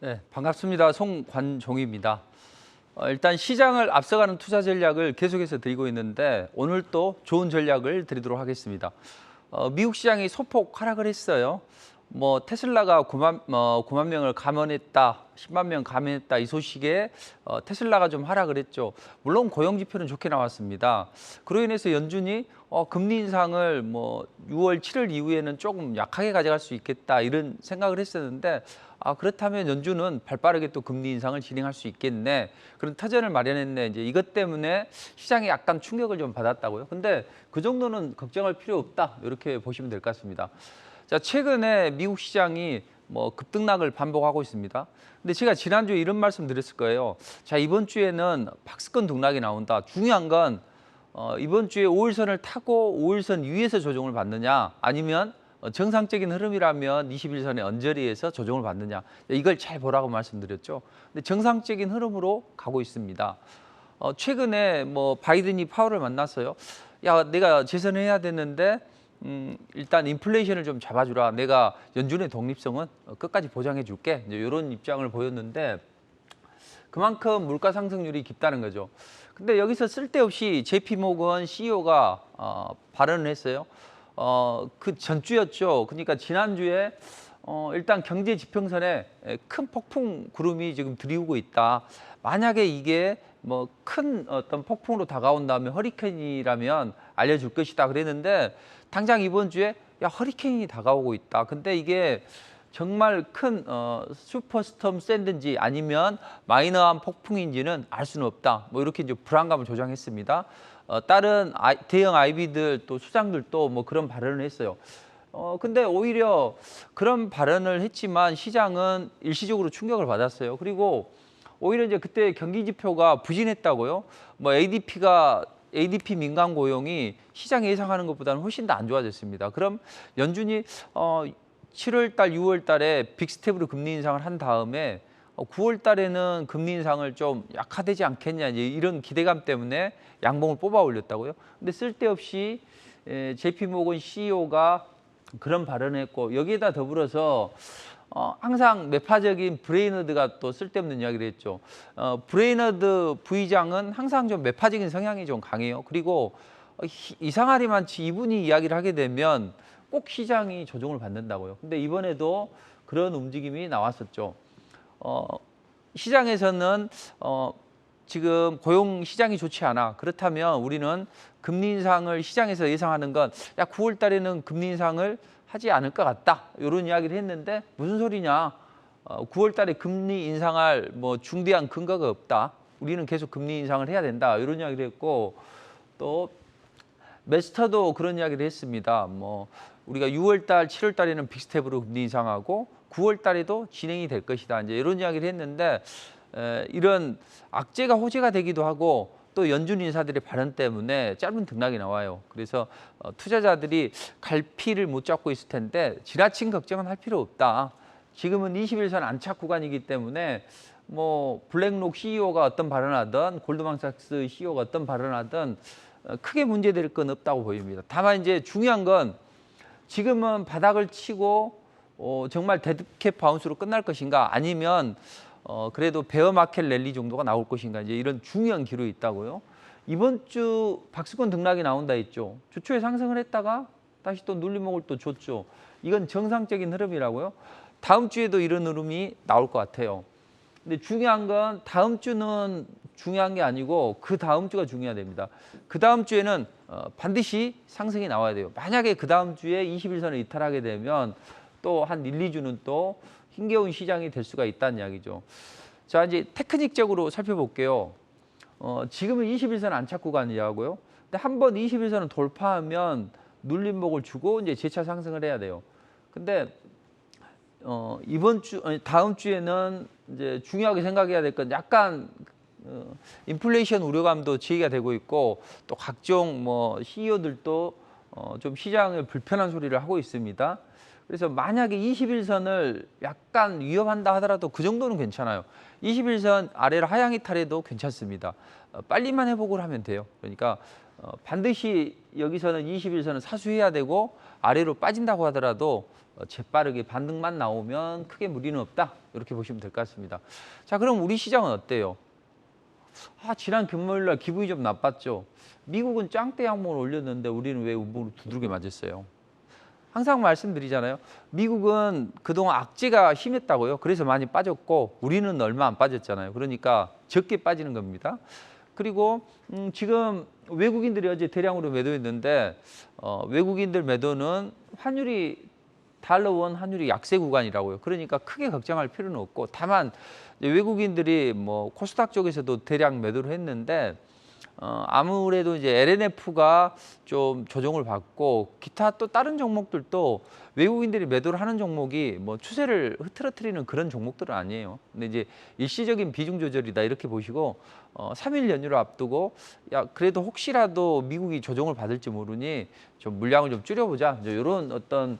네, 반갑습니다. 송관종입니다. 일단 시장을 앞서가는 투자 전략을 계속해서 드리고 있는데 오늘 또 좋은 전략을 드리도록 하겠습니다. 미국 시장이 소폭 하락을 했어요. 뭐 테슬라가 9만 명을 감원했다, 10만 명 감원했다 이 소식에 테슬라가 좀 하락을 했죠. 물론 고용 지표는 좋게 나왔습니다. 그로 인해서 연준이 금리 인상을 뭐 6월 7일 이후에는 조금 약하게 가져갈 수 있겠다 이런 생각을 했었는데 그렇다면 연준은 발빠르게 또 금리 인상을 진행할 수 있겠네. 그런 터전을 마련했네. 이제 이것 때문에 시장이 약간 충격을 좀 받았다고요. 근데 그 정도는 걱정할 필요 없다. 이렇게 보시면 될 것 같습니다. 자, 최근에 미국 시장이 뭐 급등락을 반복하고 있습니다. 근데 제가 지난주에 이런 말씀 드렸을 거예요. 자, 이번 주에는 박스권 등락이 나온다. 중요한 건 이번 주에 5일선을 타고 5일선 위에서 조정을 받느냐 아니면 정상적인 흐름이라면 21선의 언저리에서 조정을 받느냐 이걸 잘 보라고 말씀드렸죠. 근데 정상적인 흐름으로 가고 있습니다. 최근에 뭐 바이든이 파월을 만났어요. 야, 내가 재선해야 되는데 일단 인플레이션을 좀 잡아주라. 내가 연준의 독립성은 끝까지 보장해 줄게. 이제 이런 입장을 보였는데 그만큼 물가 상승률이 깊다는 거죠. 근데 여기서 쓸데없이 JP모건 CEO가 발언을 했어요. 그 전주였죠. 그러니까 지난주에 일단 경제 지평선에 큰 폭풍 구름이 지금 들이우고 있다. 만약에 이게 뭐 큰 어떤 폭풍으로 다가온다면 허리케인이라면 알려줄 것이다 그랬는데 당장 이번 주에 야 허리케인이 다가오고 있다. 근데 이게 정말 큰 슈퍼스톰 샌드인지 아니면 마이너한 폭풍인지는 알 수는 없다. 뭐 이렇게 이제 불안감을 조장했습니다. 다른 대형 IB들 또 수장들도 뭐 그런 발언을 했어요. 근데 오히려 그런 발언을 했지만 시장은 일시적으로 충격을 받았어요. 그리고 오히려 이제 그때 경기 지표가 부진했다고요. 뭐 ADP 민간 고용이 시장이 예상하는 것보다는 훨씬 더 안 좋아졌습니다. 그럼 연준이 7월 달, 6월 달에 빅스텝으로 금리 인상을 한 다음에 9월 달에는 금리 인상을 좀 약화되지 않겠냐 이런 기대감 때문에 양봉을 뽑아 올렸다고요. 근데 쓸데없이 JP모건 CEO가 그런 발언을 했고 여기에다 더불어서 항상 매파적인 브레이너드가 또 쓸데없는 이야기를 했죠. 브레이너드 부의장은 항상 좀 매파적인 성향이 좀 강해요. 그리고 이상하리만치 이분이 이야기를 하게 되면 꼭 시장이 조정을 받는다고요. 근데 이번에도 그런 움직임이 나왔었죠. 시장에서는 지금 고용 시장이 좋지 않아. 그렇다면 우리는 금리 인상을 시장에서 예상하는 건 9월 달에는 금리 인상을 하지 않을 것 같다. 이런 이야기를 했는데 무슨 소리냐. 9월 달에 금리 인상할 뭐 중대한 근거가 없다. 우리는 계속 금리 인상을 해야 된다. 이런 이야기를 했고 또 메스터도 그런 이야기를 했습니다. 뭐 우리가 6월 달, 7월 달에는 빅스텝으로 금리 인상하고 9월 달에도 진행이 될 것이다. 이제 이런 이야기를 했는데 이런 악재가 호재가 되기도 하고 또 연준 인사들의 발언 때문에 짧은 등락이 나와요. 그래서 투자자들이 갈피를 못 잡고 있을 텐데 지나친 걱정은 할 필요 없다. 지금은 21선 안착 구간이기 때문에 뭐 블랙록 CEO가 어떤 발언하든 골드만삭스 CEO가 어떤 발언하든 크게 문제될 건 없다고 보입니다. 다만 이제 중요한 건 지금은 바닥을 치고 정말 데드캣 바운스로 끝날 것인가 아니면 그래도 베어 마켓 랠리 정도가 나올 것인가 이제 이런 중요한 기로에 있다고요. 이번 주 박스권 등락이 나온다 했죠. 주초에 상승을 했다가 다시 또 눌림목을 또 줬죠. 이건 정상적인 흐름이라고요. 다음 주에도 이런 흐름이 나올 것 같아요. 근데 중요한 건 다음 주는 중요한 게 아니고 그 다음 주가 중요합니다. 그 다음 주에는 반드시 상승이 나와야 돼요. 만약에 그 다음 주에 21선을 이탈하게 되면 또 한 1, 2주는 또 힘겨운 시장이 될 수가 있다는 이야기죠. 자, 이제 테크닉적으로 살펴볼게요. 지금은 21선 안착 구간이라고요. 근데 한번 21선을 돌파하면 눌림목을 주고 이제 재차 상승을 해야 돼요. 근데 다음 주에는 이제 중요하게 생각해야 될 건 약간 인플레이션 우려감도 제기가 되고 있고 또 각종 뭐 CEO들도 좀 시장을 불편한 소리를 하고 있습니다. 그래서 만약에 21선을 약간 위협한다 하더라도 그 정도는 괜찮아요. 21선 아래로 하향 이탈해도 괜찮습니다. 빨리만 회복을 하면 돼요. 그러니까 반드시 여기서는 21선을 사수해야 되고 아래로 빠진다고 하더라도 재빠르게 반등만 나오면 크게 무리는 없다. 이렇게 보시면 될 것 같습니다. 자, 그럼 우리 시장은 어때요? 지난 금요일 날 기분이 좀 나빴죠. 미국은 짱대 양봉을 올렸는데 우리는 왜 운봉으로 두들겨 맞았어요? 항상 말씀드리잖아요. 미국은 그동안 악재가 심했다고요. 그래서 많이 빠졌고 우리는 얼마 안 빠졌잖아요. 그러니까 적게 빠지는 겁니다. 그리고 지금 외국인들이 어제 대량으로 매도했는데 외국인들 매도는 달러 원 환율이 약세 구간이라고요. 그러니까 크게 걱정할 필요는 없고 다만 외국인들이 뭐 코스닥 쪽에서도 대량 매도를 했는데 아무래도 이제 LNF가 좀 조정을 받고 기타 또 다른 종목들도 외국인들이 매도를 하는 종목이 뭐 추세를 흐트러뜨리는 그런 종목들은 아니에요. 근데 이제 일시적인 비중 조절이다 이렇게 보시고 3일 연휴를 앞두고 그래도 혹시라도 미국이 조정을 받을지 모르니 좀 물량을 좀 줄여보자. 이런 어떤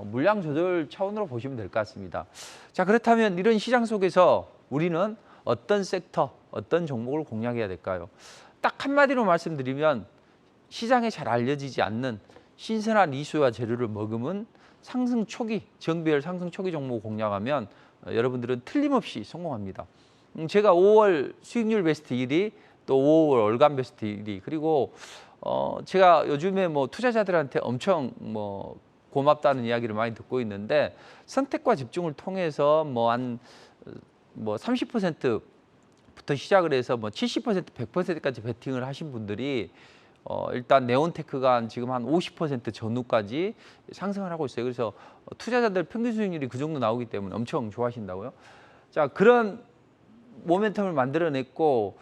물량 조절 차원으로 보시면 될 것 같습니다. 자, 그렇다면 이런 시장 속에서 우리는 어떤 섹터, 어떤 종목을 공략해야 될까요? 딱 한마디로 말씀드리면 시장에 잘 알려지지 않는 신선한 이슈와 재료를 머금은 상승 초기, 정비열 상승 초기 종목 공략하면 여러분들은 틀림없이 성공합니다. 제가 5월 수익률 베스트 1위, 또 5월 월간 베스트 1위, 그리고 제가 요즘에 뭐 투자자들한테 엄청 뭐 고맙다는 이야기를 많이 듣고 있는데 선택과 집중을 통해서 뭐 한 30%부터 시작을 해서 뭐 70%, 100%까지 베팅을 하신 분들이 일단 네온테크가 지금 한 50% 전후까지 상승을 하고 있어요. 그래서 투자자들 평균 수익률이 그 정도 나오기 때문에 엄청 좋아하신다고요. 자, 그런 모멘텀을 만들어냈고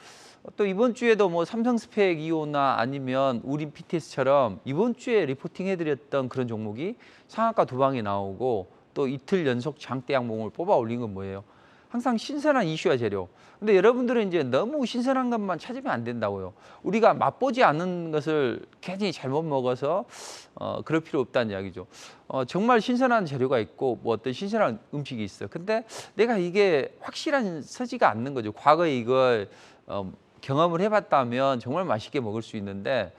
또 이번 주에도 뭐 삼성스펙 이오나 아니면 우린 PTS처럼 이번 주에 리포팅 해드렸던 그런 종목이 상한가 두 방에 나오고 또 이틀 연속 장대 양봉을 뽑아 올린 건 뭐예요? 항상 신선한 이슈와 재료. 근데 여러분들은 이제 너무 신선한 것만 찾으면 안 된다고요. 우리가 맛보지 않은 것을 괜히 잘못 먹어서 그럴 필요 없다는 이야기죠. 정말 신선한 재료가 있고 뭐 어떤 신선한 음식이 있어. 근데 내가 이게 확실한 서지가 않는 거죠. 과거에 이걸 경험을 해봤다면 정말 맛있게 먹을 수 있는데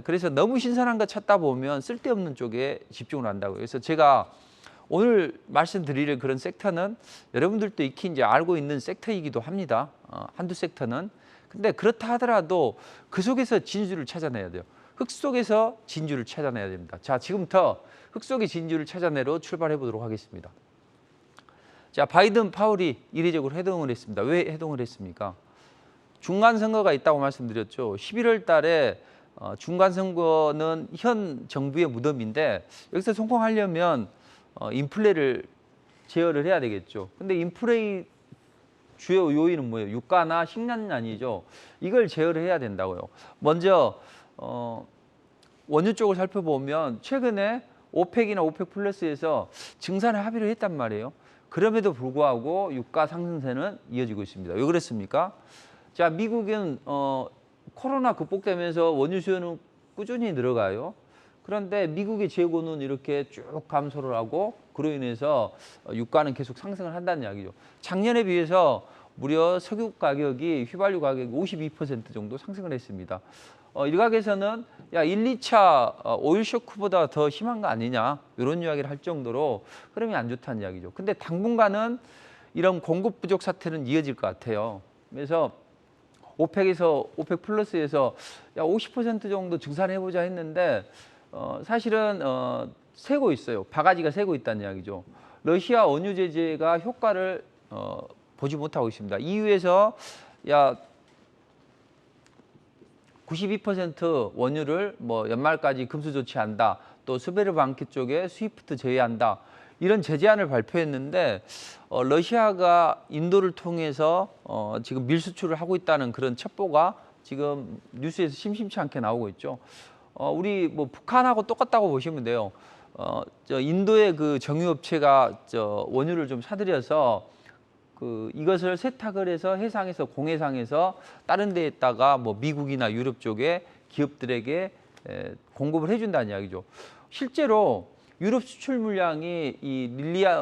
그래서 너무 신선한 거 찾다 보면 쓸데없는 쪽에 집중을 한다고요. 그래서 제가 오늘 말씀드릴 그런 섹터는 여러분들도 익히 이제 알고 있는 섹터이기도 합니다. 한두 섹터는. 근데 그렇다 하더라도 그 속에서 진주를 찾아내야 돼요. 흙 속에서 진주를 찾아내야 됩니다. 자, 지금부터 흙 속의 진주를 찾아내러 출발해 보도록 하겠습니다. 자, 바이든 파월이 이례적으로 회동을 했습니다. 왜 회동을 했습니까? 중간 선거가 있다고 말씀드렸죠. 11월 달에 중간 선거는 현 정부의 무덤인데 여기서 성공하려면 인플레를 제어를 해야 되겠죠. 근데 인플레의 주요 요인은 뭐예요? 유가나 식량난이죠. 이걸 제어를 해야 된다고요. 먼저 원유 쪽을 살펴보면 최근에 오펙이나 오펙 플러스에서 증산에 합의를 했단 말이에요. 그럼에도 불구하고 유가 상승세는 이어지고 있습니다. 왜 그랬습니까? 자, 미국은 코로나 극복되면서 원유 수요는 꾸준히 늘어가요. 그런데 미국의 재고는 이렇게 쭉 감소를 하고 그로 인해서 유가는 계속 상승을 한다는 이야기죠. 작년에 비해서 무려 석유 가격이 휘발유 가격이 52% 정도 상승을 했습니다. 일각에서는 1, 2차 오일 쇼크보다 더 심한 거 아니냐 이런 이야기를 할 정도로 흐름이 안 좋다는 이야기죠. 근데 당분간은 이런 공급 부족 사태는 이어질 것 같아요. 그래서 오펙 플러스에서 50% 정도 증산해보자 했는데 사실은 세고 있어요. 바가지가 세고 있다는 이야기죠. 러시아 원유 제재가 효과를 보지 못하고 있습니다. EU에서 92% 원유를 뭐 연말까지 금수 조치한다. 또 스베르방키 쪽에 스위프트 제외한다. 이런 제재안을 발표했는데 러시아가 인도를 통해서 지금 밀수출을 하고 있다는 그런 첩보가 지금 뉴스에서 심심치 않게 나오고 있죠. 우리 뭐 북한하고 똑같다고 보시면 돼요. 인도의 그 정유업체가 원유를 좀 사들여서 이것을 세탁을 해서 해상에서 공해상에서 다른 데에다가 뭐 미국이나 유럽 쪽에 기업들에게 공급을 해준다는 이야기죠. 실제로 유럽 수출 물량이 이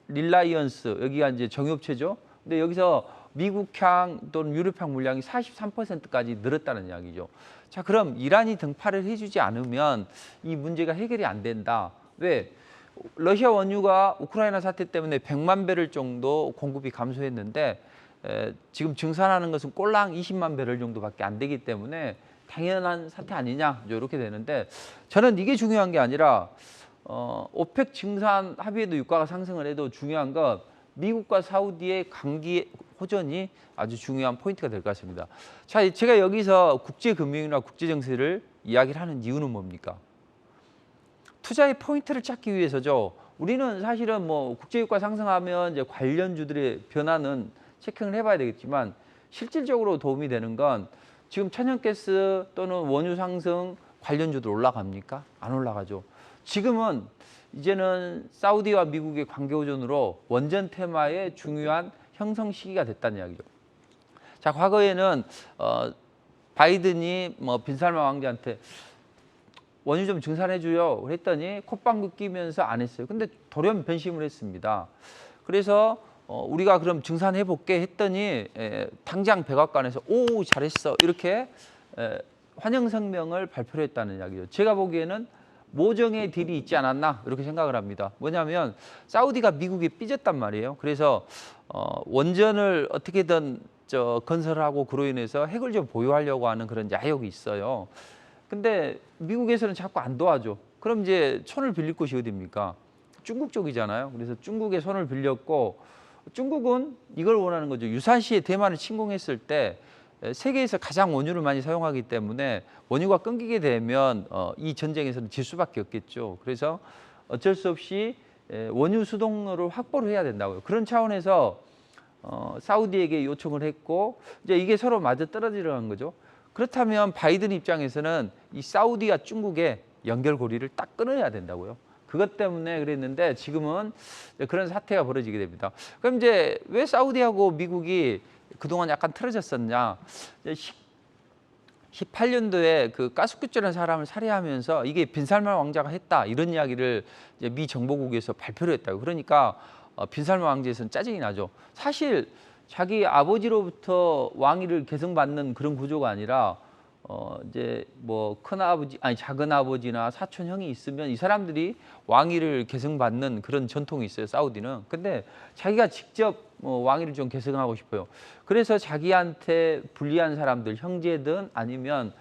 릴라이언스 여기가 이제 정유업체죠. 근데 여기서 미국향 또는 유럽향 물량이 43%까지 늘었다는 이야기죠. 자, 그럼 이란이 등파를 해주지 않으면 이 문제가 해결이 안 된다. 왜? 러시아 원유가 우크라이나 사태 때문에 100만 배럴 정도 공급이 감소했는데 지금 증산하는 것은 꼴랑 20만 배럴 정도밖에 안 되기 때문에 당연한 사태 아니냐 이렇게 되는데 저는 이게 중요한 게 아니라 오펙 증산 합의에도 유가가 상승을 해도 중요한 건 미국과 사우디의 관계 호전이 아주 중요한 포인트가 될 것 같습니다. 자, 제가 여기서 국제금융이나 국제정세를 이야기를 하는 이유는 뭡니까? 투자의 포인트를 찾기 위해서죠. 우리는 사실은 뭐 국제유가 상승하면 이제 관련주들의 변화는 체킹을 해봐야 되겠지만 실질적으로 도움이 되는 건 지금 천연가스 또는 원유 상승 관련주들 올라갑니까? 안 올라가죠. 지금은 이제는 사우디와 미국의 관계 호전으로 원전 테마의 중요한 형성 시기가 됐다는 이야기죠. 자, 과거에는 바이든이 뭐 빈살만 왕자한테 원유 좀 증산해줘요 그랬더니 콧방귀 끼면서 안 했어요. 근데 돌연 변심을 했습니다. 그래서 우리가 그럼 증산해볼게 했더니 당장 백악관에서 오 잘했어 이렇게 환영 성명을 발표를 했다는 이야기죠. 제가 보기에는 모종의 딜이 있지 않았나 이렇게 생각을 합니다. 뭐냐면 사우디가 미국에 삐졌단 말이에요. 그래서 원전을 어떻게든 건설하고 그로 인해서 핵을 좀 보유하려고 하는 그런 야욕이 있어요. 근데 미국에서는 자꾸 안 도와줘. 그럼 이제 손을 빌릴 곳이 어디입니까? 중국 쪽이잖아요. 그래서 중국에 손을 빌렸고 중국은 이걸 원하는 거죠. 유사시에 대만을 침공했을 때 세계에서 가장 원유를 많이 사용하기 때문에 원유가 끊기게 되면 이 전쟁에서는 질 수밖에 없겠죠. 그래서 어쩔 수 없이 원유 수동로를 확보를 해야 된다고요. 그런 차원에서 사우디에게 요청을 했고 이제 이게 서로 맞아떨어지려는 거죠. 그렇다면 바이든 입장에서는 이 사우디와 중국의 연결고리를 딱 끊어야 된다고요. 그것 때문에 그랬는데 지금은 그런 사태가 벌어지게 됩니다. 그럼 이제 왜 사우디하고 미국이 그동안 약간 틀어졌었냐? 18년도에 그 가스큐처라는 사람을 살해하면서 이게 빈살만 왕자가 했다 이런 이야기를 이제 미 정보국에서 발표를 했다고. 그러니까 빈살만 왕자에서는 짜증이 나죠. 사실 자기 아버지로부터 왕위를 계승받는 그런 구조가 아니라 이제 뭐 큰아버지 아니 작은아버지나 사촌 형이 있으면 이 사람들이 왕위를 계승받는 그런 전통이 있어요. 사우디는. 근데 자기가 직접 왕위를 좀 계승하고 싶어요. 그래서 자기한테 불리한 사람들 형제든 아니면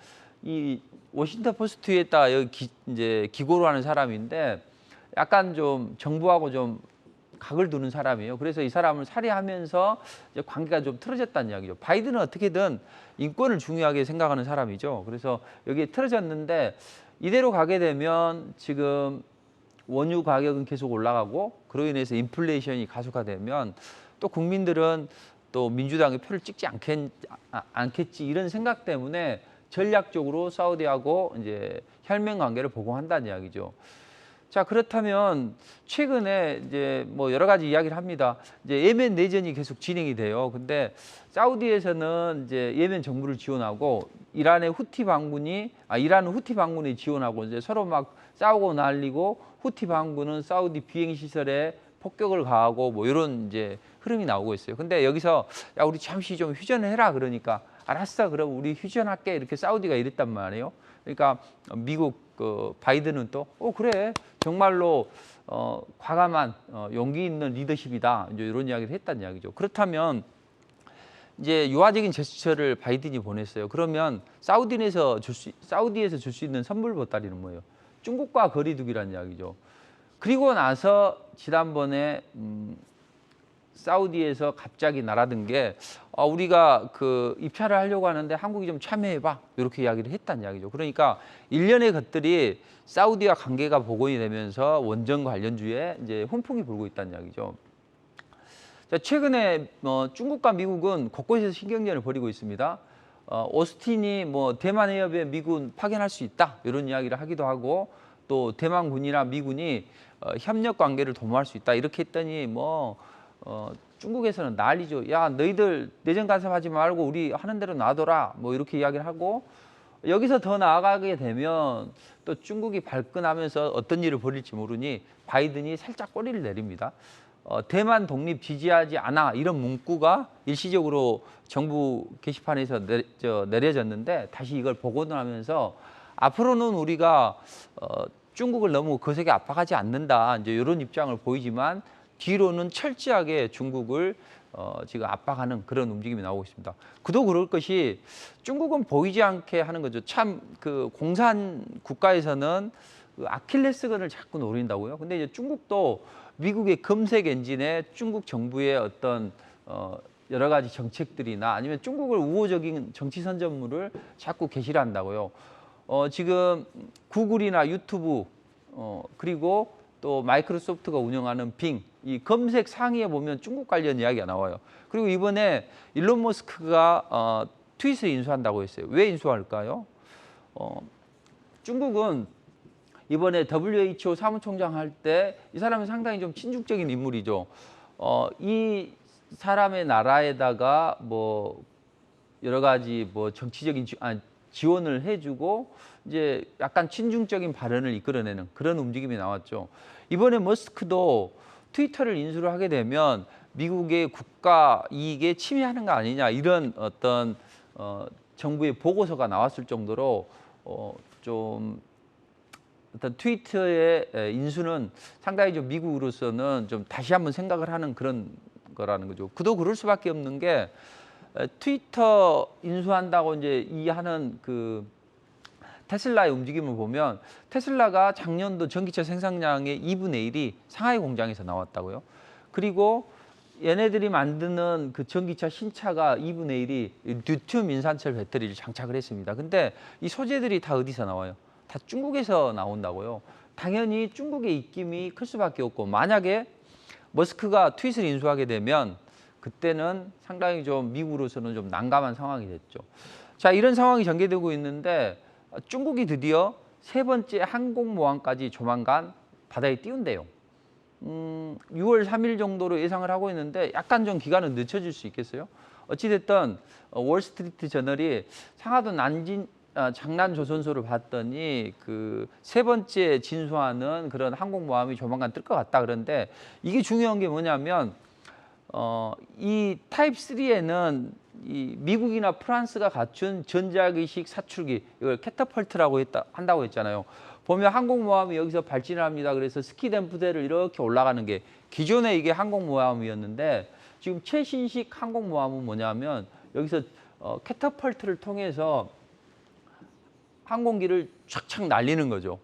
이 워싱턴 포스트에다 여기 이제 기고로 하는 사람인데 약간 좀 정부하고 좀 각을 두는 사람이에요. 그래서 이 사람을 살해하면서 이제 관계가 좀 틀어졌다는 이야기죠. 바이든은 어떻게든 인권을 중요하게 생각하는 사람이죠. 그래서 여기에 틀어졌는데 이대로 가게 되면 지금 원유 가격은 계속 올라가고 그로 인해서 인플레이션이 가속화되면 또 국민들은 또 민주당의 표를 찍지 않겠지 이런 생각 때문에 전략적으로 사우디하고 이제 혈맹 관계를 보고한다는 이야기죠. 자, 그렇다면 최근에 이제 뭐 여러 가지 이야기를 합니다. 이제 예멘 내전이 계속 진행이 돼요. 근데 사우디에서는 이제 예멘 정부를 지원하고 이란은 후티 반군이 지원하고 이제 서로 막 싸우고 난리고 후티 반군은 사우디 비행 시설에 폭격을 가하고 뭐 이런 이제 흐름이 나오고 있어요. 근데 여기서 야 우리 잠시 좀 휴전을 해라 그러니까 알았어 그럼 우리 휴전할게 이렇게 사우디가 이랬단 말이에요. 그러니까 미국 바이든은 또 그래 정말로 과감한 용기 있는 리더십이다 이제 이런 이야기를 했다는 이야기죠. 그렇다면 이제 유화적인 제스처를 바이든이 보냈어요. 그러면 사우디에서 줄 수 있는 선물 보따리는 뭐예요? 중국과 거리두기라는 이야기죠. 그리고 나서 지난번에 사우디에서 갑자기 날아든 게 우리가 그 입찰을 하려고 하는데 한국이 좀 참여해봐 이렇게 이야기를 했다는 이야기죠. 그러니까 일련의 것들이 사우디와 관계가 복원이 되면서 원전 관련주에 이제 훈풍이 불고 있다는 이야기죠. 자, 최근에 중국과 미국은 곳곳에서 신경전을 벌이고 있습니다. 오스틴이 뭐 대만 해협에 미군 파견할 수 있다 이런 이야기를 하기도 하고 또 대만군이나 미군이 협력 관계를 도모할 수 있다 이렇게 했더니 중국에서는 난리죠. 야 너희들 내정 간섭하지 말고 우리 하는 대로 놔둬라 뭐 이렇게 이야기를 하고 여기서 더 나아가게 되면 또 중국이 발끈하면서 어떤 일을 벌일지 모르니 바이든이 살짝 꼬리를 내립니다. 대만 독립 지지하지 않아 이런 문구가 일시적으로 정부 게시판에서 내려졌는데 다시 이걸 복원하면서 앞으로는 우리가 중국을 너무 거세게 압박하지 않는다. 이제 이런 입장을 보이지만 뒤로는 철저하게 중국을 지금 압박하는 그런 움직임이 나오고 있습니다. 그도 그럴 것이 중국은 보이지 않게 하는 거죠. 참 그 공산 국가에서는 그 아킬레스건을 자꾸 노린다고요. 근데 이제 중국도 미국의 검색 엔진에 중국 정부의 어떤 여러 가지 정책들이나 아니면 중국을 우호적인 정치 선전물을 자꾸 게시를 한다고요. 지금 구글이나 유튜브 그리고 또 마이크로소프트가 운영하는 빙, 이 검색 상위에 보면 중국 관련 이야기가 나와요. 그리고 이번에 일론 머스크가 트윗을 인수한다고 했어요. 왜 인수할까요? 중국은 이번에 WHO 사무총장 할 때 이 사람은 상당히 좀 친중적인 인물이죠. 이 사람의 나라에다가 뭐 여러 가지 뭐 정치적인 지원을 해주고 이제 약간 친중적인 발언을 이끌어내는 그런 움직임이 나왔죠. 이번에 머스크도 트위터를 인수를 하게 되면 미국의 국가 이익에 침해하는 거 아니냐 이런 어떤 정부의 보고서가 나왔을 정도로 좀 어떤 트위터의 인수는 상당히 좀 미국으로서는 좀 다시 한번 생각을 하는 그런 거라는 거죠. 그도 그럴 수밖에 없는 게 트위터 인수한다고 이제 이 하는 그 테슬라의 움직임을 보면 테슬라가 작년도 전기차 생산량의 2분의 1이 상하이 공장에서 나왔다고요. 그리고 얘네들이 만드는 그 전기차 신차가 2분의 1이 리튬 인산철 배터리를 장착을 했습니다. 근데 이 소재들이 다 어디서 나와요? 다 중국에서 나온다고요. 당연히 중국의 입김이 클 수밖에 없고 만약에 머스크가 트윗을 인수하게 되면 그때는 상당히 좀 미국으로서는 좀 난감한 상황이 됐죠. 자, 이런 상황이 전개되고 있는데 중국이 드디어 세 번째 항공모함까지 조만간 바다에 띄운대요. 6월 3일 정도로 예상을 하고 있는데 약간 좀 기간은 늦춰질 수 있겠어요. 어찌됐든 월스트리트 저널이 상하도 장난 조선소를 봤더니 그 세 번째 진수하는 그런 항공모함이 조만간 뜰 것 같다. 그런데 이게 중요한 게 뭐냐면 이 타입 3에는 이 미국이나 프랑스가 갖춘 전자기식 사출기 이걸 캐터펄트라고 한다고 했잖아요. 보면 항공모함이 여기서 발진을 합니다. 그래서 스키댐 부대를 이렇게 올라가는 게 기존에 이게 항공모함이었는데 지금 최신식 항공모함은 뭐냐면 여기서 캐터펄트를 통해서 항공기를 촥촥 날리는 거죠.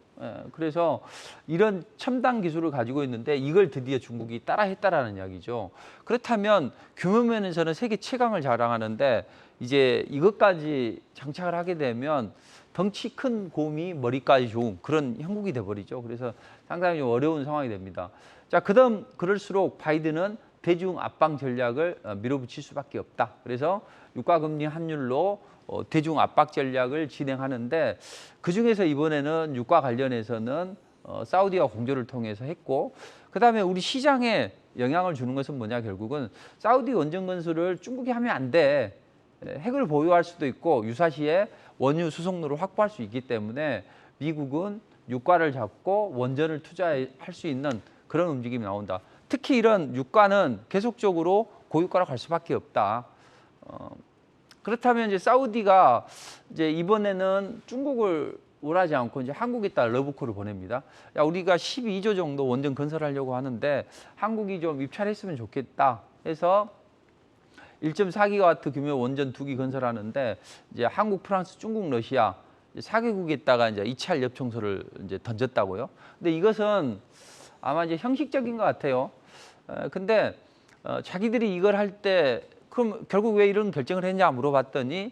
그래서 이런 첨단 기술을 가지고 있는데 이걸 드디어 중국이 따라했다라는 이야기죠. 그렇다면 규모 면에서는 세계 최강을 자랑하는데 이제 이것까지 장착을 하게 되면 덩치 큰 곰이 머리까지 좋은 그런 형국이 돼버리죠. 그래서 상당히 좀 어려운 상황이 됩니다. 자, 그다음 그럴수록 바이든은 대중 압박 전략을 밀어붙일 수밖에 없다. 그래서 유가금리 환율로 대중 압박 전략을 진행하는데 그중에서 이번에는 유가 관련해서는 사우디와 공조를 통해서 했고 그다음에 우리 시장에 영향을 주는 것은 뭐냐 결국은 사우디 원전 건설을 중국이 하면 안 돼. 핵을 보유할 수도 있고 유사시에 원유 수송로를 확보할 수 있기 때문에 미국은 유가를 잡고 원전을 투자할 수 있는 그런 움직임이 나온다. 특히 이런 유가는 계속적으로 고유가로 갈 수밖에 없다. 그렇다면 이제 사우디가 이제 이번에는 중국을 원하지 않고 이제 한국에다 러브콜을 보냅니다. 야, 우리가 12조 정도 원전 건설하려고 하는데 한국이 좀 입찰했으면 좋겠다 해서 1.4기가와트 규모 원전 2기 건설하는데 이제 한국, 프랑스, 중국, 러시아 4개국에다가 이제 이찰 엽청서를 이제 던졌다고요. 근데 이것은 아마 이제 형식적인 것 같아요. 근데 자기들이 이걸 할 때 그럼 결국 왜 이런 결정을 했냐 물어봤더니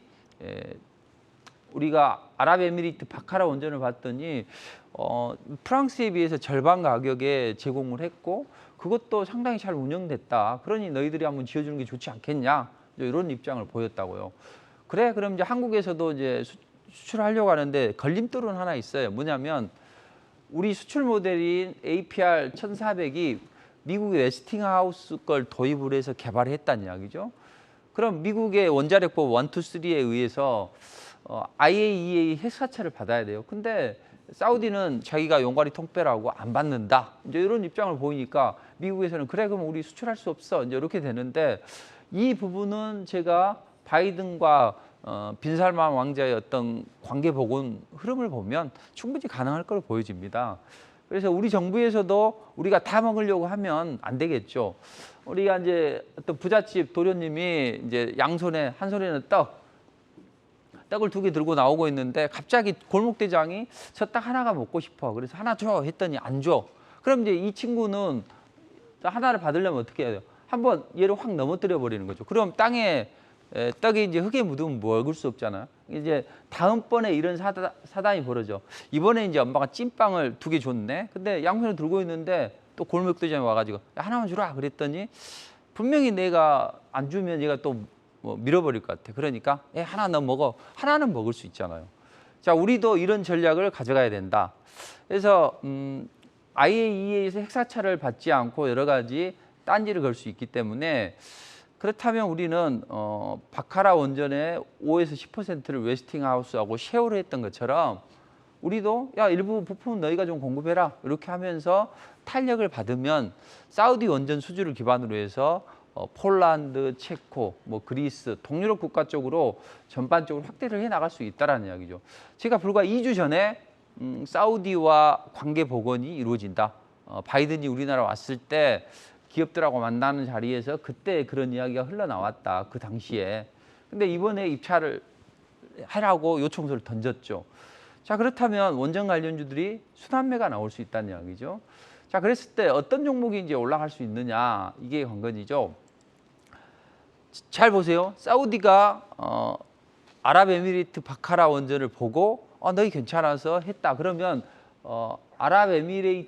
우리가 아랍에미리트 바카라 원전을 봤더니 프랑스에 비해서 절반 가격에 제공을 했고 그것도 상당히 잘 운영됐다. 그러니 너희들이 한번 지어주는 게 좋지 않겠냐 이런 입장을 보였다고요. 그래 그럼 이제 한국에서도 이제 수출하려고 하는데 걸림돌은 하나 있어요. 뭐냐면 우리 수출 모델인 APR 1400이 미국의 웨스팅하우스 걸 도입을 해서 개발했다는 이야기죠. 그럼 미국의 원자력법 1, 2, 3에 의해서 IAEA 핵사찰을 받아야 돼요. 근데 사우디는 자기가 용가리 통폐라고 안 받는다. 이제 이런 입장을 보이니까 미국에서는 그래 그럼 우리 수출할 수 없어. 이제 이렇게 되는데 이 부분은 제가 바이든과 빈살만 왕자의 어떤 관계 복원 흐름을 보면 충분히 가능할 걸로 보여집니다. 그래서 우리 정부에서도 우리가 다 먹으려고 하면 안 되겠죠. 우리가 이제 어떤 부잣집 도련님이 이제 양손에 한 손에는 떡을 2개 들고 나오고 있는데 갑자기 골목대장이 저 떡 하나가 먹고 싶어. 그래서 하나 줘 했더니 안 줘. 그럼 이제 이 친구는 하나를 받으려면 어떻게 해야 돼요? 한번 얘를 확 넘어뜨려 버리는 거죠. 그럼 땅에 떡이 이제 흙에 묻으면 먹을 수 없잖아요. 이제 다음번에 이런 사단이 벌어져. 이번에 이제 엄마가 찐빵을 2개 줬네. 근데 양손에 들고 있는데 또 골목대장이 와가지고 야, 하나만 주라 그랬더니 분명히 내가 안 주면 얘가 또 뭐 밀어버릴 것 같아. 그러니까 하나 너 먹어. 하나는 먹을 수 있잖아요. 자, 우리도 이런 전략을 가져가야 된다. 그래서 IAEA에서 핵사찰을 받지 않고 여러 가지 딴지를 걸 수 있기 때문에 그렇다면 우리는 바카라 원전의 5에서 10%를 웨스팅하우스하고 쉐어를 했던 것처럼 우리도 야 일부 부품은 너희가 좀 공급해라 이렇게 하면서 탄력을 받으면 사우디 원전 수주를 기반으로 해서 폴란드, 체코, 뭐 그리스, 동유럽 국가 쪽으로 전반적으로 확대를 해 나갈 수 있다라는 이야기죠. 제가 불과 2주 전에 사우디와 관계 복원이 이루어진다. 바이든이 우리나라 왔을 때 기업들하고 만나는 자리에서 그때 그런 이야기가 흘러나왔다. 그 당시에. 근데 이번에 입찰을 하라고 요청서를 던졌죠. 자, 그렇다면 원전 관련주들이 순환매가 나올 수 있다는 이야기죠. 자, 그랬을 때 어떤 종목이 이제 올라갈 수 있느냐, 이게 관건이죠. 잘 보세요. 사우디가 아랍에미리트 바카라 원전을 보고 너희 괜찮아서 했다. 그러면 아랍에미리트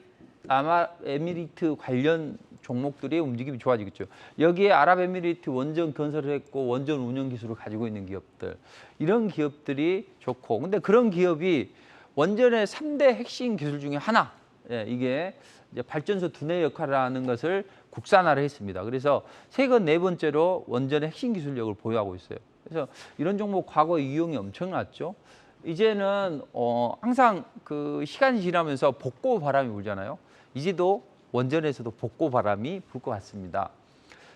관련 종목들의 움직임이 좋아지겠죠. 여기에 아랍에미리트 원전 건설을 했고 원전 운영 기술을 가지고 있는 기업들, 이런 기업들이 좋고, 근데 그런 기업이 원전의 3대 핵심 기술 중에 하나, 이게 이제 발전소 두뇌 역할을 하는 것을 국산화를 했습니다. 그래서 세계 4번째로 원전의 핵심 기술력을 보유하고 있어요. 그래서 이런 종목 과거 이용이 엄청났죠. 이제는 항상 그 시간이 지나면서 복고 바람이 불잖아요. 이제도 원전에서도 복고 바람이 불 것 같습니다.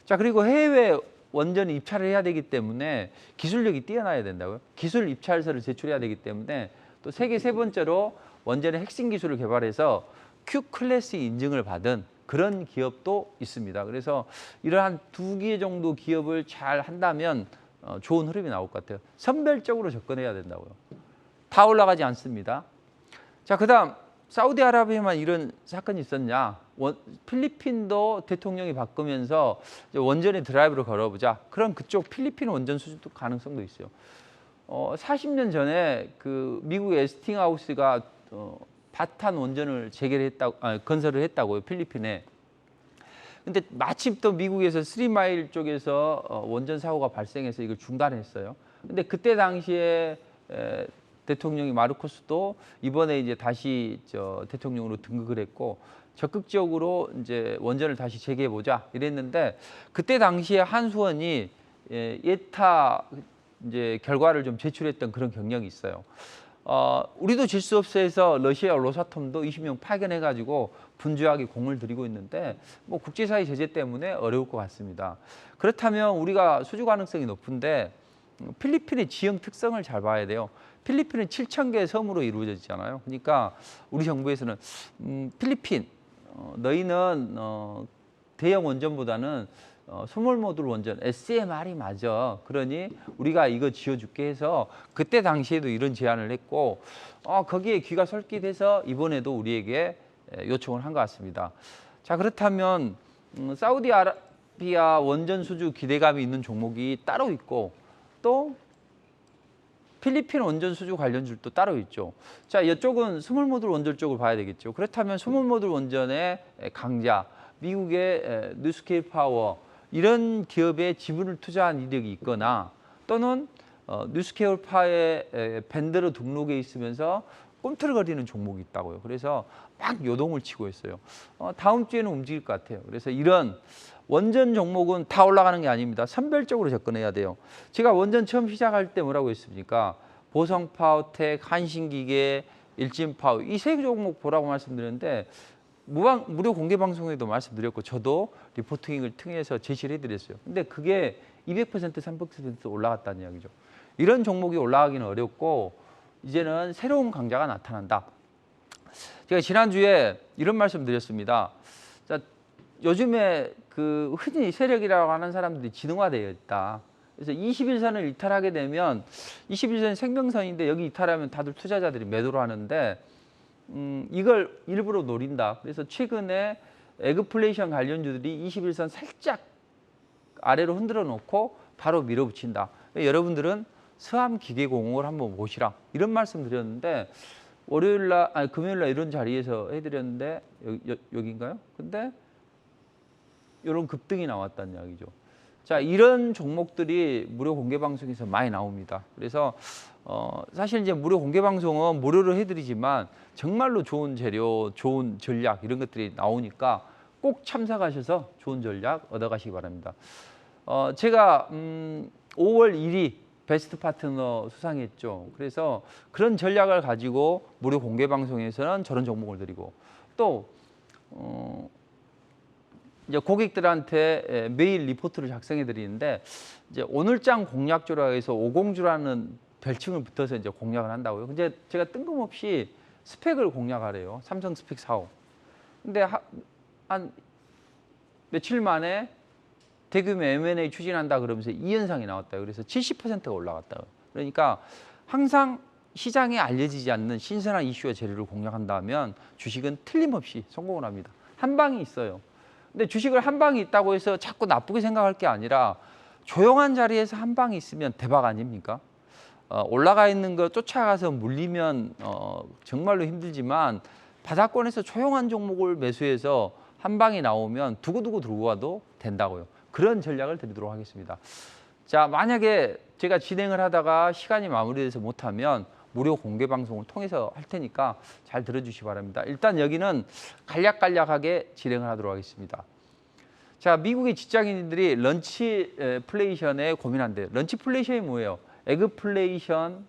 자, 그리고 해외 원전 입찰을 해야 되기 때문에 기술력이 뛰어나야 된다고요. 기술 입찰서를 제출해야 되기 때문에 또 세계 3번째로 원전의 핵심 기술을 개발해서 Q 클래스 인증을 받은 그런 기업도 있습니다. 그래서 이러한 2개 정도 기업을 잘 한다면 좋은 흐름이 나올 것 같아요. 선별적으로 접근해야 된다고요. 다 올라가지 않습니다. 자, 그다음 사우디아라비아만 이런 사건이 있었냐? 필리핀도 대통령이 바꾸면서 원전의 드라이브를 걸어보자. 그럼 그쪽 필리핀 원전 수주 가능성도 있어요. 40년 전에 그 미국 에스팅하우스가 바탄 원전을 건설을 했다고요, 필리핀에. 근데 마침 또 미국에서 3마일 쪽에서 원전 사고가 발생해서 이걸 중단했어요. 근데 그때 당시에 대통령이 마르코스도 이번에 이제 다시 대통령으로 등극을 했고 적극적으로 이제 원전을 다시 재개해 보자 이랬는데, 그때 당시에 한수원이 예타 이제 결과를 좀 제출했던 그런 경력이 있어요. 우리도 질 수 없어서 러시아 로사톰도 20명 파견해가지고 분주하게 공을 들이고 있는데 뭐 국제사회 제재 때문에 어려울 것 같습니다. 그렇다면 우리가 수주 가능성이 높은데 필리핀의 지형 특성을 잘 봐야 돼요. 필리핀은 7,000개의 섬으로 이루어졌잖아요. 그러니까 우리 정부에서는 필리핀 너희는 대형 원전보다는 스몰 모듈 원전 SMR이 맞아. 그러니 우리가 이거 지어줄게 해서 그때 당시에도 이런 제안을 했고 거기에 귀가 솔깃해서 이번에도 우리에게 요청을 한 것 같습니다. 자, 그렇다면 사우디아라비아 원전 수주 기대감이 있는 종목이 따로 있고 또 필리핀 원전 수주 관련주도 따로 있죠. 자, 이쪽은 스몰 모듈 원전 쪽을 봐야 되겠죠. 그렇다면 스몰 모듈 원전의 강자, 미국의 뉴스케일 파워, 이런 기업에 지분을 투자한 이력이 있거나 또는 뉴스케일 파워의 밴드로 등록해 있으면서 꿈틀거리는 종목이 있다고요. 그래서 막 요동을 치고 있어요. 다음 주에는 움직일 것 같아요. 그래서 이런 원전 종목은 다 올라가는 게 아닙니다. 선별적으로 접근해야 돼요. 제가 원전 처음 시작할 때 뭐라고 했습니까? 보성파워텍, 한신기계, 일진파워, 이 세 종목 보라고 말씀드렸는데 무료 공개 방송에도 말씀드렸고 저도 리포팅을 통해서 제시를 해드렸어요. 근데 그게 200%, 300% 올라갔다는 이야기죠. 이런 종목이 올라가기는 어렵고 이제는 새로운 강자가 나타난다. 제가 지난주에 이런 말씀 드렸습니다. 자, 요즘에 그 흔히 세력이라고 하는 사람들이 지능화되어 있다. 그래서 21선을 이탈하게 되면 21선 생명선인데 여기 이탈하면 다들 투자자들이 매도를 하는데 이걸 일부러 노린다. 그래서 최근에 에그플레이션 관련주들이 21선 살짝 아래로 흔들어 놓고 바로 밀어붙인다. 여러분들은 서암기계공업을 한번 보시라. 이런 말씀 드렸는데 월요일날 아니 금요일날 이런 자리에서 해드렸는데 여기인가요? 근데 이런 급등이 나왔다는 이야기죠. 자, 이런 종목들이 무료 공개 방송에서 많이 나옵니다. 그래서 사실 이제 무료 공개 방송은 무료로 해드리지만 정말로 좋은 재료, 좋은 전략 이런 것들이 나오니까 꼭 참석하셔서 좋은 전략 얻어가시기 바랍니다. 제가 5월 1위 베스트 파트너 수상했죠. 그래서 그런 전략을 가지고 무료 공개 방송에서는 저런 종목을 드리고 또 이제 고객들한테 매일 리포트를 작성해 드리는데 이제 오늘장 공략주라 해서 오공주라는 별칭을 붙어서 이제 공략을 한다고요. 근데 제가 뜬금없이 스펙을 공략하래요. 삼성 스펙 45. 근데 한 며칠 만에 대규모 M&A 추진한다 그러면서 2연상이 나왔다. 그래서 70%가 올라갔다. 그러니까 항상 시장에 알려지지 않는 신선한 이슈와 재료를 공략한다면 주식은 틀림없이 성공을 합니다. 한 방이 있어요. 근데 주식을 한 방이 있다고 해서 자꾸 나쁘게 생각할 게 아니라 조용한 자리에서 한 방이 있으면 대박 아닙니까? 올라가 있는 거 쫓아가서 물리면 정말로 힘들지만 바닥권에서 조용한 종목을 매수해서 한 방이 나오면 두고두고 들고 가도 된다고요. 그런 전략을 드리도록 하겠습니다. 자, 만약에 제가 진행을 하다가 시간이 마무리돼서 못하면 무료 공개 방송을 통해서 할 테니까 잘 들어주시기 바랍니다. 일단 여기는 간략간략하게 진행을 하도록 하겠습니다. 자, 미국의 직장인들이 런치플레이션에 고민한대요. 런치플레이션이 뭐예요? 에그플레이션,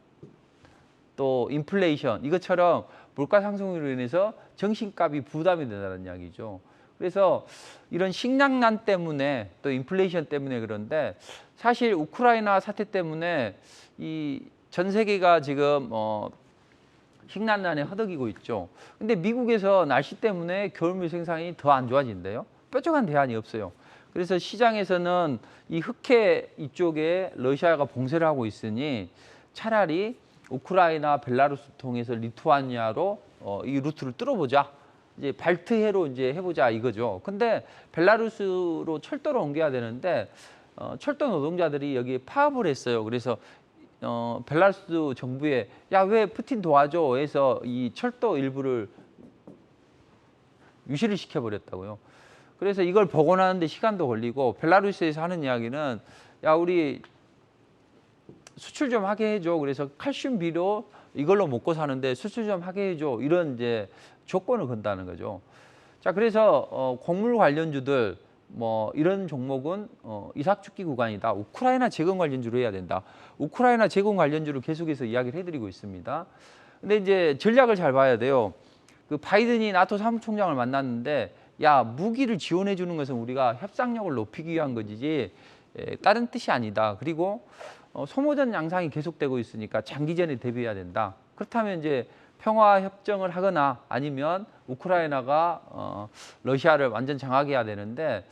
또 인플레이션, 이것처럼 물가 상승으로 인해서 정신값이 부담이 된다는 이야기죠. 그래서 이런 식량난 때문에 또 인플레이션 때문에 그런데 사실 우크라이나 사태 때문에 이 전 세계가 지금 식량난에 허덕이고 있죠. 근데 미국에서 날씨 때문에 겨울물 생산이 더 안 좋아진대요. 뾰족한 대안이 없어요. 그래서 시장에서는 이 흑해 이쪽에 러시아가 봉쇄를 하고 있으니 차라리 우크라이나, 벨라루스 통해서 리투아니아로 이 루트를 뚫어보자. 이제 발트해로 이제 해보자 이거죠. 근데 벨라루스로 철도로 옮겨야 되는데 철도 노동자들이 여기 파업을 했어요. 그래서 벨라루스 정부에 야, 왜 푸틴 도와줘 해서 이 철도 일부를 유실을 시켜버렸다고요. 그래서 이걸 복원하는데 시간도 걸리고 벨라루스에서 하는 이야기는 야, 우리 수출 좀 하게 해줘. 그래서 칼슘 비료 이걸로 먹고 사는데 수출 좀 하게 해줘. 이런 이제 조건을 건다는 거죠. 자, 그래서 곡물 관련주들 뭐 이런 종목은 이삭축기 구간이다. 우크라이나 재건 관련주로 해야 된다. 우크라이나 재건 관련주를 계속해서 이야기를 해드리고 있습니다. 근데 이제 전략을 잘 봐야 돼요. 그 바이든이 나토 사무총장을 만났는데 야, 무기를 지원해 주는 것은 우리가 협상력을 높이기 위한 것이지 다른 뜻이 아니다. 그리고 소모전 양상이 계속되고 있으니까 장기전에 대비해야 된다. 그렇다면 이제 평화 협정을 하거나 아니면 우크라이나가 러시아를 완전 장악해야 되는데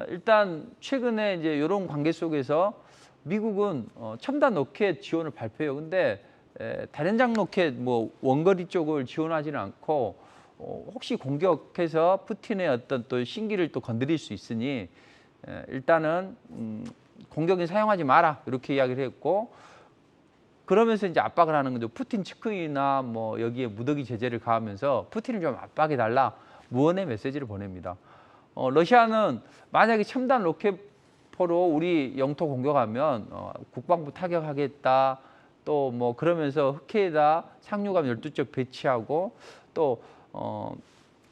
일단 최근에 이제 이런 관계 속에서 미국은 첨단 로켓 지원을 발표해요. 근데 다연장 로켓 뭐 원거리 쪽을 지원하지는 않고 혹시 공격해서 푸틴의 어떤 또 신기를 또 건드릴 수 있으니 일단은 공격에 사용하지 마라 이렇게 이야기를 했고, 그러면서 이제 압박을 하는 거죠. 푸틴 측근이나 뭐 여기에 무더기 제재를 가하면서 푸틴을 좀 압박해 달라 무언의 메시지를 보냅니다. 러시아는 만약에 첨단 로켓포로 우리 영토 공격하면 국방부 타격하겠다. 또 뭐 그러면서 흑해에다 상륙함 12쪽 배치하고 또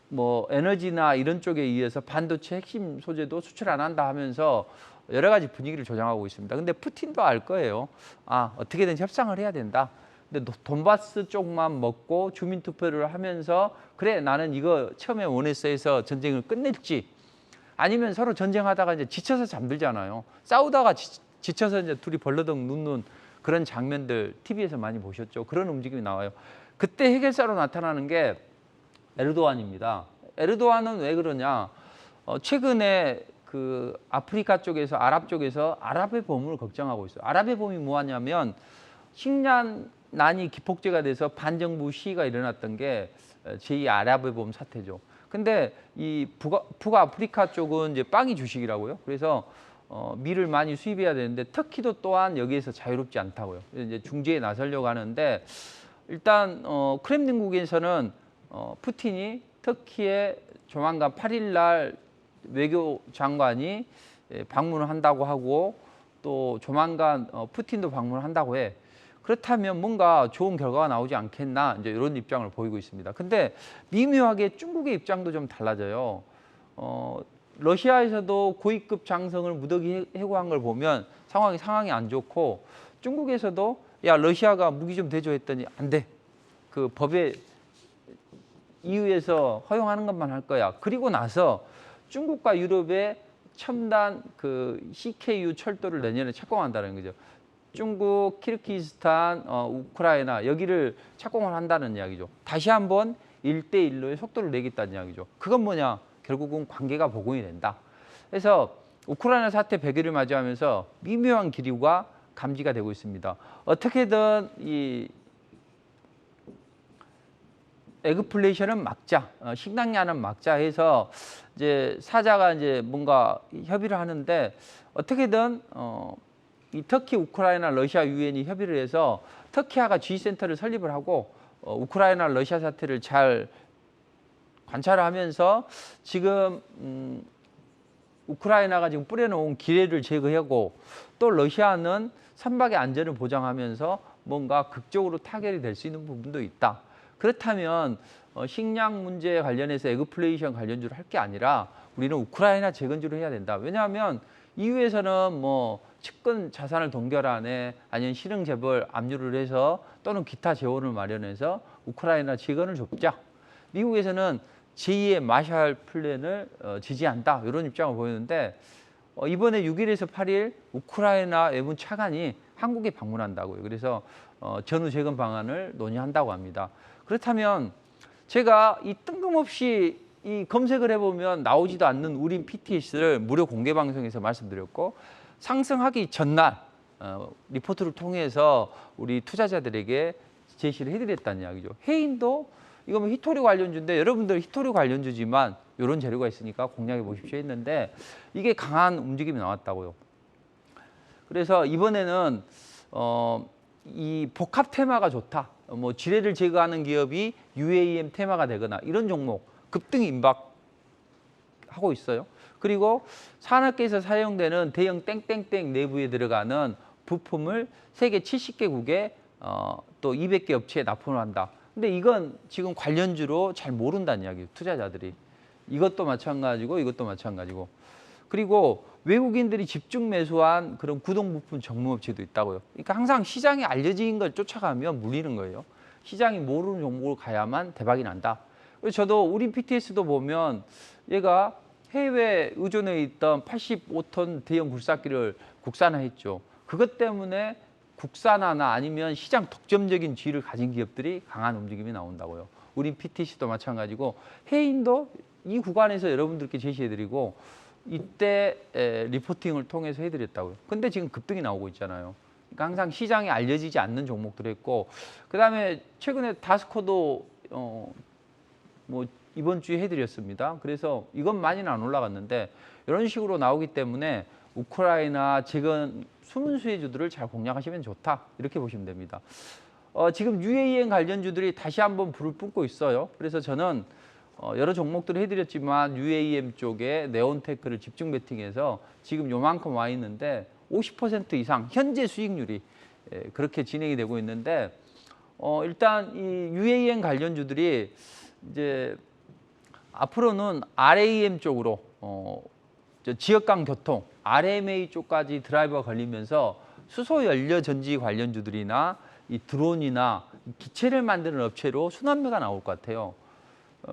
뭐 에너지나 이런 쪽에 의해서 반도체 핵심 소재도 수출 안 한다 하면서 여러 가지 분위기를 조장하고 있습니다. 근데 푸틴도 알 거예요. 아, 어떻게든 협상을 해야 된다. 근데 돈바스 쪽만 먹고 주민 투표를 하면서 그래, 나는 이거 처음에 원했어 해서 전쟁을 끝낼지, 아니면 서로 전쟁하다가 이제 지쳐서 잠들잖아요. 싸우다가 지쳐서 이제 둘이 벌러덩 눕는 그런 장면들 TV에서 많이 보셨죠. 그런 움직임이 나와요. 그때 해결사로 나타나는 게 에르도안입니다. 에르도안은 왜 그러냐? 최근에 그 아프리카 쪽에서 아랍 쪽에서 아랍의 봄을 걱정하고 있어요. 아랍의 봄이 뭐하냐면 식량난이 기폭제가 돼서 반정부 시위가 일어났던 게 제2 아랍의 봄 사태죠. 근데 이 북아프리카 쪽은 이제 빵이 주식이라고요. 그래서 밀을 많이 수입해야 되는데 터키도 또한 여기에서 자유롭지 않다고요. 이제 중재에 나서려고 하는데 일단 크렘린국에서는 푸틴이 터키에 조만간 8일 날 외교장관이 방문을 한다고 하고 또 조만간 푸틴도 방문을 한다고 해. 그렇다면 뭔가 좋은 결과가 나오지 않겠나 이제 이런 입장을 보이고 있습니다. 근데 미묘하게 중국의 입장도 좀 달라져요. 러시아에서도 고위급 장성을 무더기 해고한 걸 보면 상황이 안 좋고 중국에서도 야 러시아가 무기 좀 대조했더니 안 돼. 그 법에 EU에서 허용하는 것만 할 거야. 그리고 나서 중국과 유럽의 첨단 그 CKU 철도를 내년에 착공한다는 거죠. 중국, 키르기스탄, 우크라이나 여기를 착공을 한다는 이야기죠. 다시 한번 1대1로의 속도를 내겠다는 이야기죠. 그건 뭐냐? 결국은 관계가 복원이 된다. 그래서 우크라이나 사태 100일을 맞이하면서 미묘한 기류가 감지가 되고 있습니다. 어떻게든 이 에그플레이션은 막자, 식량난은 막자 해서 이제 사자가 이제 뭔가 협의를 하는데 어떻게든 이 터키, 우크라이나, 러시아 유엔이 협의를 해서 터키아가 G센터를 설립을 하고 우크라이나, 러시아 사태를 잘 관찰을 하면서 지금 우크라이나가 지금 뿌려놓은 기뢰를 제거하고 또 러시아는 선박의 안전을 보장하면서 뭔가 극적으로 타결이 될 수 있는 부분도 있다. 그렇다면 식량 문제 관련해서 에그플레이션 관련주를 할 게 아니라 우리는 우크라이나 재건주를 해야 된다. 왜냐하면 EU에서는 뭐 측근 자산을 동결하네 아니면 실형 재벌 압류를 해서 또는 기타 재원을 마련해서 우크라이나 재건을 돕자. 미국에서는 제2의 마샬 플랜을 지지한다. 이런 입장을 보이는데 이번에 6일에서 8일 우크라이나 외무 차관이 한국에 방문한다고요. 그래서 전후 재건 방안을 논의한다고 합니다. 그렇다면 제가 이 뜬금없이 이 검색을 해보면 나오지도 않는 우린 PTS를 무료 공개 방송에서 말씀드렸고 상승하기 전날 리포트를 통해서 우리 투자자들에게 제시를 해드렸다는 이야기죠. 해인도 이거 뭐 히토리 관련주인데 여러분들 히토리 관련주지만 이런 재료가 있으니까 공략해 보십시오 했는데 이게 강한 움직임이 나왔다고요. 그래서 이번에는 이 복합 테마가 좋다. 뭐 지뢰를 제거하는 기업이 UAM 테마가 되거나 이런 종목 급등이 임박하고 있어요. 그리고 산업계에서 사용되는 대형 땡땡땡 내부에 들어가는 부품을 세계 70개국에 또 200개 업체에 납품을 한다. 근데 이건 지금 관련주로 잘 모른다는 이야기예요. 투자자들이. 이것도 마찬가지고 이것도 마찬가지고. 그리고 외국인들이 집중 매수한 그런 구동 부품 정무업체도 있다고요. 그러니까 항상 시장이 알려진 걸 쫓아가면 물리는 거예요. 시장이 모르는 종목을 가야만 대박이 난다. 그래서 저도 우리 PTS도 보면 얘가 해외 의존해 있던 85톤 대형 굴삭기를 국산화했죠. 그것 때문에 국산화나 아니면 시장 독점적인 지위를 가진 기업들이 강한 움직임이 나온다고요. 우리 PTC도 마찬가지고 해인도 이 구간에서 여러분들께 제시해드리고 이때 리포팅을 통해서 해드렸다고요. 근데 지금 급등이 나오고 있잖아요. 그러니까 항상 시장에 알려지지 않는 종목들 했고 그다음에 최근에 다스코도 뭐 이번 주에 해드렸습니다. 그래서 이건 많이는 안 올라갔는데 이런 식으로 나오기 때문에 우크라이나 재건 숨은 수혜주들을 잘 공략하시면 좋다. 이렇게 보시면 됩니다. 지금 UAM 관련주들이 다시 한번 불을 뿜고 있어요. 그래서 저는 여러 종목들을 해드렸지만 UAM 쪽에 네온테크를 집중 베팅해서 지금 요만큼 와 있는데 50% 이상 현재 수익률이 그렇게 진행이 되고 있는데 일단 이 UAM 관련주들이 이제 앞으로는 RAM 쪽으로 지역간 교통, RMA 쪽까지 드라이버가 걸리면서 수소 연료 전지 관련주들이나 이 드론이나 기체를 만드는 업체로 순환매가 나올 것 같아요.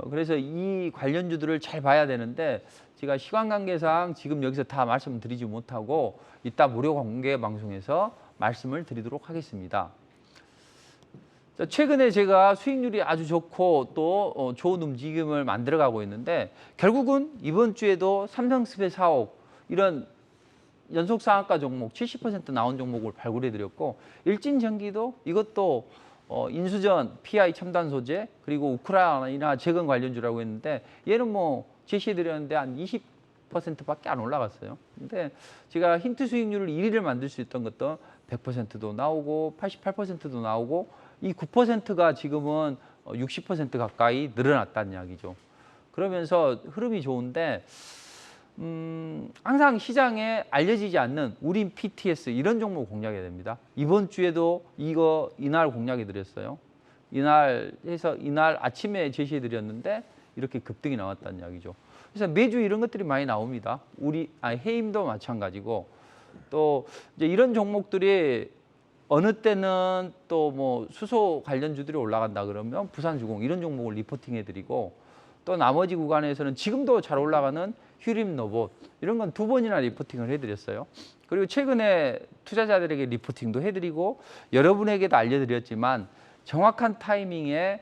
그래서 이 관련주들을 잘 봐야 되는데 제가 시간 관계상 지금 여기서 다 말씀드리지 못하고 이따 무료 공개 방송에서 말씀을 드리도록 하겠습니다. 최근에 제가 수익률이 아주 좋고 또 좋은 움직임을 만들어가고 있는데 결국은 이번 주에도 삼성스페 사옥 이런 연속 상한가 종목 70% 나온 종목을 발굴해드렸고 일진전기도 이것도 인수전, PI 첨단 소재 그리고 우크라이나 재건 관련주라고 했는데 얘는 뭐 제시해드렸는데 한 20%밖에 안 올라갔어요. 근데 제가 힌트 수익률을 1위를 만들 수 있던 것도 100%도 나오고 88%도 나오고 이 9%가 지금은 60% 가까이 늘어났다는 이야기죠. 그러면서 흐름이 좋은데 항상 시장에 알려지지 않는 우린 PTS 이런 종목 공략해야 됩니다. 이번 주에도 이날 공략해 드렸어요. 이날 아침에 제시해 드렸는데 이렇게 급등이 나왔다는 이야기죠. 그래서 매주 이런 것들이 많이 나옵니다. 해임도 마찬가지고 또 이제 이런 종목들이 어느 때는 또 뭐 수소 관련주들이 올라간다 그러면 부산주공 이런 종목을 리포팅 해드리고 또 나머지 구간에서는 지금도 잘 올라가는 휴림로봇 이런 건 2번이나 리포팅을 해드렸어요. 그리고 최근에 투자자들에게 리포팅도 해드리고 여러분에게도 알려드렸지만 정확한 타이밍에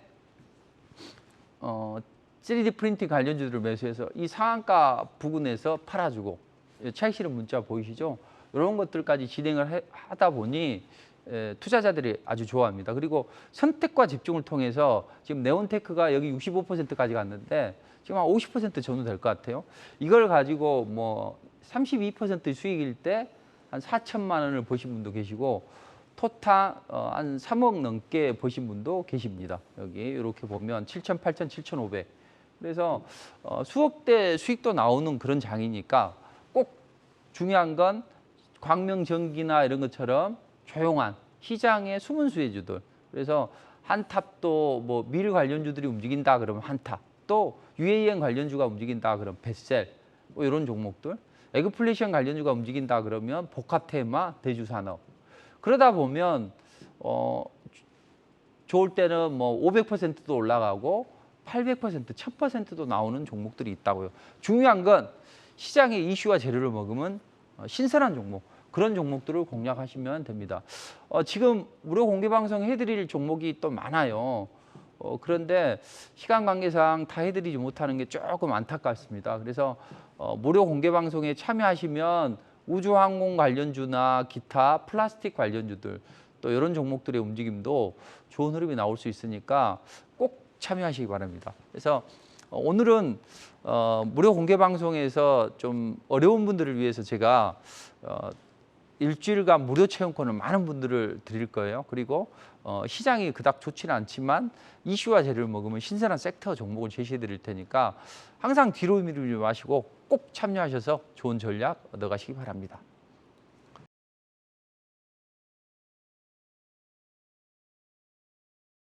3D 프린팅 관련주들을 매수해서 이 상한가 부근에서 팔아주고 차익 실현 문자 보이시죠? 이런 것들까지 진행을 하다 보니 투자자들이 아주 좋아합니다. 그리고 선택과 집중을 통해서 지금 네온테크가 여기 65%까지 갔는데 지금 한 50% 정도 될 것 같아요. 이걸 가지고 뭐 32% 수익일 때 한 4천만 원을 보신 분도 계시고 토탈 한 3억 넘게 보신 분도 계십니다. 여기 이렇게 보면 7천, 8천, 7,500. 그래서 수억대 수익도 나오는 그런 장이니까 꼭 중요한 건 광명전기나 이런 것처럼 조용한 시장의 숨은 수혜주들. 그래서 한탑도 뭐 밀 관련주들이 움직인다 그러면 한탑, 또 UAM 관련주가 움직인다 그러면 벳셀, 뭐 이런 종목들. 에그플레이션 관련주가 움직인다 그러면 복합테마, 대주산업. 그러다 보면 좋을 때는 뭐 500%도 올라가고 800%, 1000%도 나오는 종목들이 있다고요. 중요한 건 시장의 이슈와 재료를 먹으면 신선한 종목, 그런 종목들을 공략하시면 됩니다. 지금 무료 공개 방송 해드릴 종목이 또 많아요. 그런데 시간 관계상 다 해드리지 못하는 게 조금 안타깝습니다. 그래서 무료 공개 방송에 참여하시면 우주항공 관련주나 기타 플라스틱 관련주들 또 이런 종목들의 움직임도 좋은 흐름이 나올 수 있으니까 꼭 참여하시기 바랍니다. 그래서 오늘은 무료 공개 방송에서 좀 어려운 분들을 위해서 제가 일주일간 무료 체험권을 많은 분들을 드릴 거예요. 그리고 시장이 그닥 좋지는 않지만 이슈와 재료를 먹으면 신선한 섹터 종목을 제시해 드릴 테니까 항상 뒤로 미루지 마시고 꼭 참여하셔서 좋은 전략 얻어가시기 바랍니다.